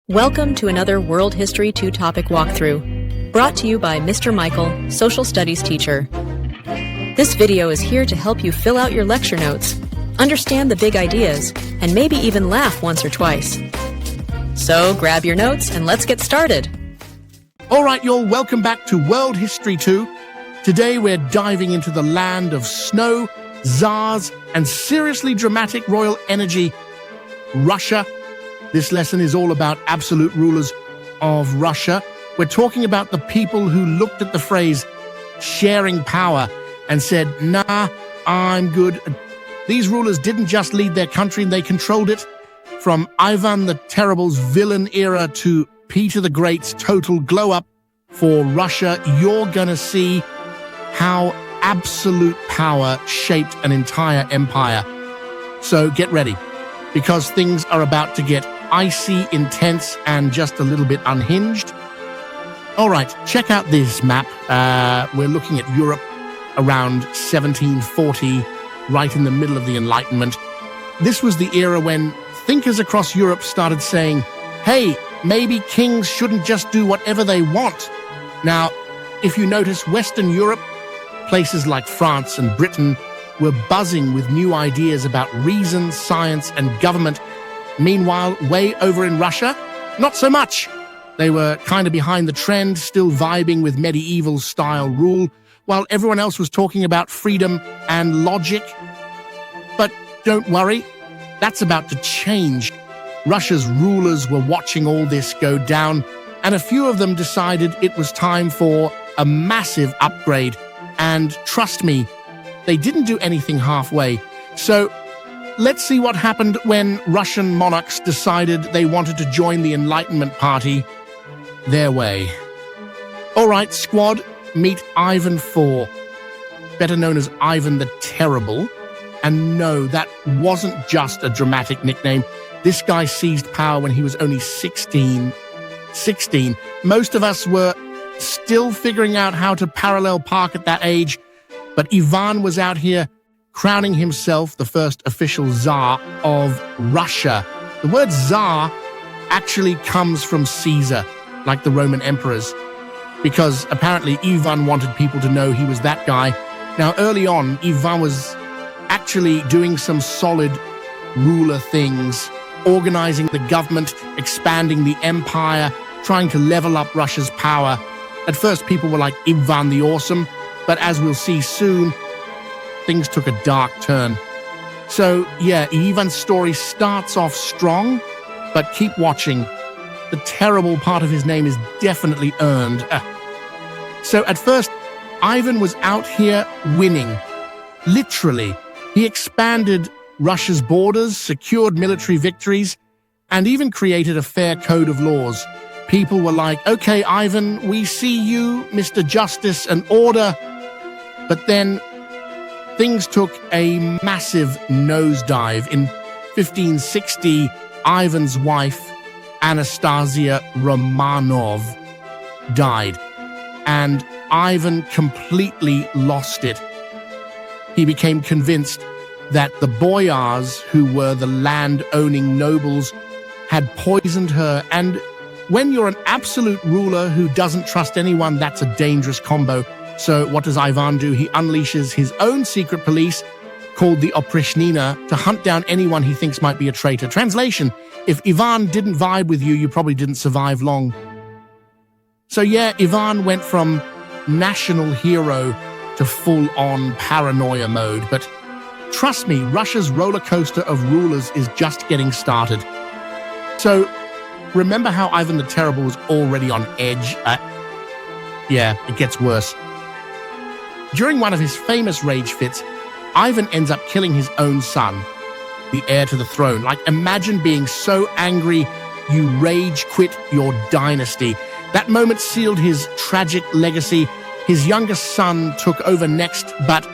Welcome to another World History 2 topic walkthrough, brought to you by Mr. Michael, Social Studies teacher. This video is here to help you fill out your lecture notes, understand the big ideas, and maybe even laugh once or twice. So grab your notes and let's get started. All right, y'all, welcome back to World History 2. Today we're diving into the land of snow, czars, and seriously dramatic royal energy, Russia. This lesson is all about absolute rulers of Russia. We're talking about the people who looked at the phrase sharing power and said, nah, I'm good. These rulers didn't just lead their country, they controlled it. From Ivan the Terrible's villain era to Peter the Great's total glow-up for Russia, you're gonna see how absolute power shaped an entire empire. So get ready, because things are about to get icy, intense, and just a little bit unhinged. All right, check out this map. We're looking at Europe around 1740, right in the middle of the Enlightenment. This was the era when thinkers across Europe started saying, hey, maybe kings shouldn't just do whatever they want. Now, if you notice, Western Europe, places like France and Britain, were buzzing with new ideas about reason, science, and government. Meanwhile, way over in Russia, not so much. They were kind of behind the trend, still vibing with medieval-style rule, while everyone else was talking about freedom and logic. But don't worry, that's about to change. Russia's rulers were watching all this go down, and a few of them decided it was time for a massive upgrade. And trust me, they didn't do anything halfway. So let's see what happened when Russian monarchs decided they wanted to join the Enlightenment Party their way. All right, squad, meet Ivan IV, better known as Ivan the Terrible. And no, that wasn't just a dramatic nickname. This guy seized power when he was only 16. Most of us were still figuring out how to parallel park at that age, but Ivan was out here crowning himself the first official Tsar of Russia. The word Tsar actually comes from Caesar, like the Roman emperors, because apparently Ivan wanted people to know he was that guy. Now, early on, Ivan was actually doing some solid ruler things, organizing the government, expanding the empire, trying to level up Russia's power. At first, people were like Ivan the Awesome, but as we'll see soon, things took a dark turn. So, yeah, Ivan's story starts off strong, but keep watching. The terrible part of his name is definitely earned. So at first, Ivan was out here winning. Literally. He expanded Russia's borders, secured military victories, and even created a fair code of laws. People were like, okay, Ivan, we see you, Mr. Justice and Order. But then things took a massive nosedive. In 1560, Ivan's wife, Anastasia Romanov, died, and Ivan completely lost it. He became convinced that the boyars, who were the land-owning nobles, had poisoned her, and when you're an absolute ruler who doesn't trust anyone, that's a dangerous combo. So what does Ivan do? He unleashes his own secret police, called the Oprichnina, to hunt down anyone he thinks might be a traitor. Translation: if Ivan didn't vibe with you, you probably didn't survive long. So yeah, Ivan went from national hero to full-on paranoia mode. But trust me, Russia's roller coaster of rulers is just getting started. So remember how Ivan the Terrible was already on edge? Yeah, it gets worse. During one of his famous rage fits, Ivan ends up killing his own son, the heir to the throne. Like, imagine being so angry you rage quit your dynasty. That moment sealed his tragic legacy. His youngest son took over next, but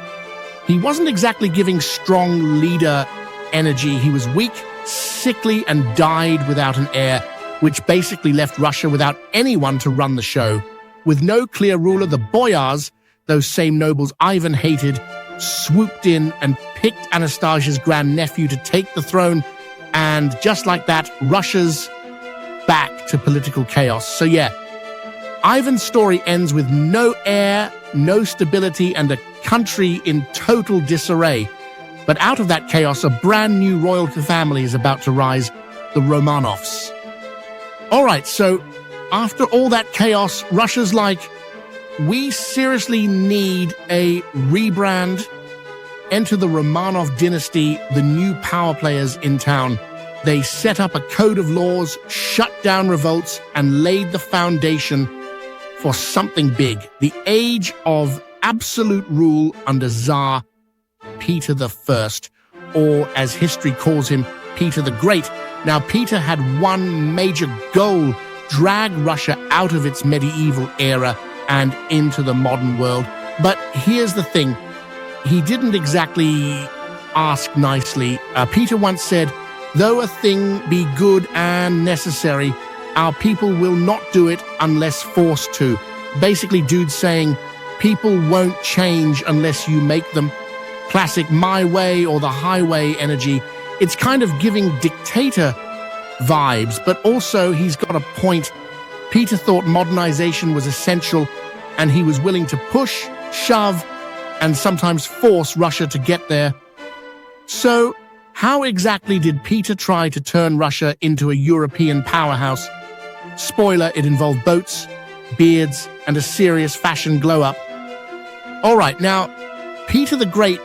he wasn't exactly giving strong leader energy. He was weak, sickly, and died without an heir, which basically left Russia without anyone to run the show. With no clear ruler, the boyars, those same nobles Ivan hated, swooped in and picked Anastasia's grandnephew to take the throne, and just like that, Russia's back to political chaos. So yeah, Ivan's story ends with no heir, no stability, and a country in total disarray. But out of that chaos, a brand new royal family is about to rise, the Romanovs. All right, so after all that chaos, Russia's like, we seriously need a rebrand. Enter the Romanov dynasty, the new power players in town. They set up a code of laws, shut down revolts, and laid the foundation for something big. The age of absolute rule under Tsar Peter I, or as history calls him, Peter the Great. Now, Peter had one major goal: drag Russia out of its medieval era and into the modern world. But here's the thing. He didn't exactly ask nicely. Peter once said, "Though a thing be good and necessary, our people will not do it unless forced to." Basically, dude's saying, people won't change unless you make them. Classic my way or the highway energy. It's kind of giving dictator vibes, but also he's got a point. Peter thought modernization was essential, and he was willing to push, shove, and sometimes force Russia to get there. So, how exactly did Peter try to turn Russia into a European powerhouse? Spoiler, it involved boats, beards, and a serious fashion glow-up. All right, now, Peter the Great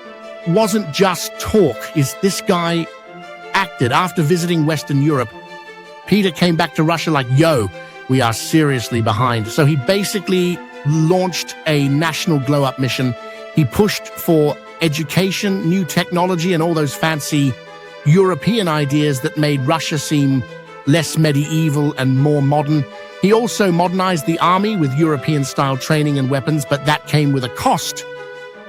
wasn't just talk. This guy acted. After visiting Western Europe, Peter came back to Russia like, yo, we are seriously behind. So he basically launched a national glow-up mission. He pushed for education, new technology, and all those fancy European ideas that made Russia seem less medieval and more modern. He also modernized the army with European-style training and weapons, but that came with a cost.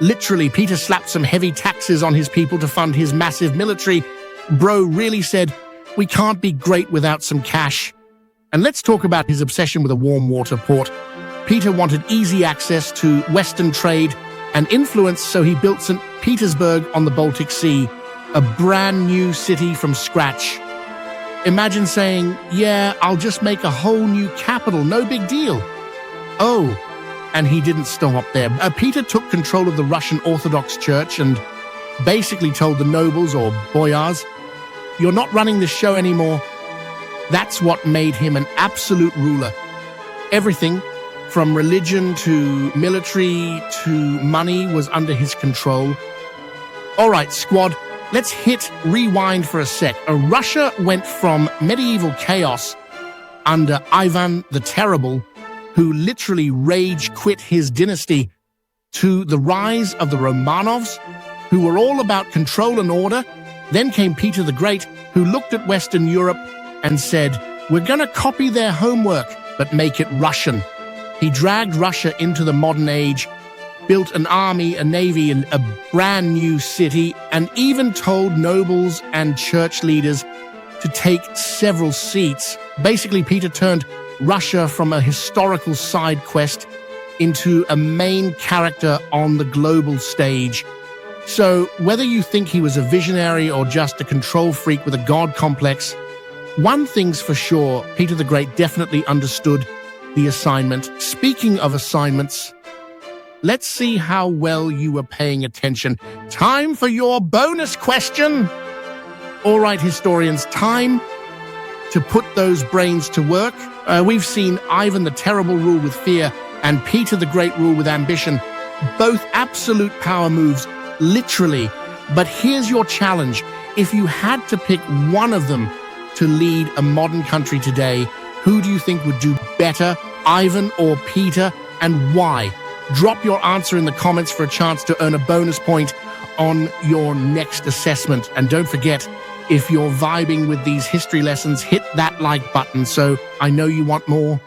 Literally, Peter slapped some heavy taxes on his people to fund his massive military. Bro really said, we can't be great without some cash. And let's talk about his obsession with a warm water port. Peter wanted easy access to Western trade and influence, so he built St. Petersburg on the Baltic Sea, a brand new city from scratch. Imagine saying, yeah, I'll just make a whole new capital, no big deal. Oh, and he didn't stop there. Peter took control of the Russian Orthodox Church and basically told the nobles, or boyars, you're not running the show anymore. That's what made him an absolute ruler. Everything, from religion to military to money, was under his control. All right, squad, let's hit rewind for a sec. Russia went from medieval chaos under Ivan the Terrible, who literally rage quit his dynasty, to the rise of the Romanovs, who were all about control and order. Then came Peter the Great, who looked at Western Europe and said, we're going to copy their homework, but make it Russian. He dragged Russia into the modern age, built an army, a navy, and a brand new city, and even told nobles and church leaders to take several seats. Basically, Peter turned Russia from a historical side quest into a main character on the global stage. So, whether you think he was a visionary or just a control freak with a god complex, one thing's for sure, Peter the Great definitely understood the assignment. Speaking of assignments, let's see how well you were paying attention. Time for your bonus question. All right, historians, time to put those brains to work. We've seen Ivan the Terrible rule with fear and Peter the Great rule with ambition. Both absolute power moves, literally. But here's your challenge. If you had to pick one of them to lead a modern country today, who do you think would do better, Ivan or Peter, and why? Drop your answer in the comments for a chance to earn a bonus point on your next assessment. And don't forget, if you're vibing with these history lessons, hit that like button so I know you want more.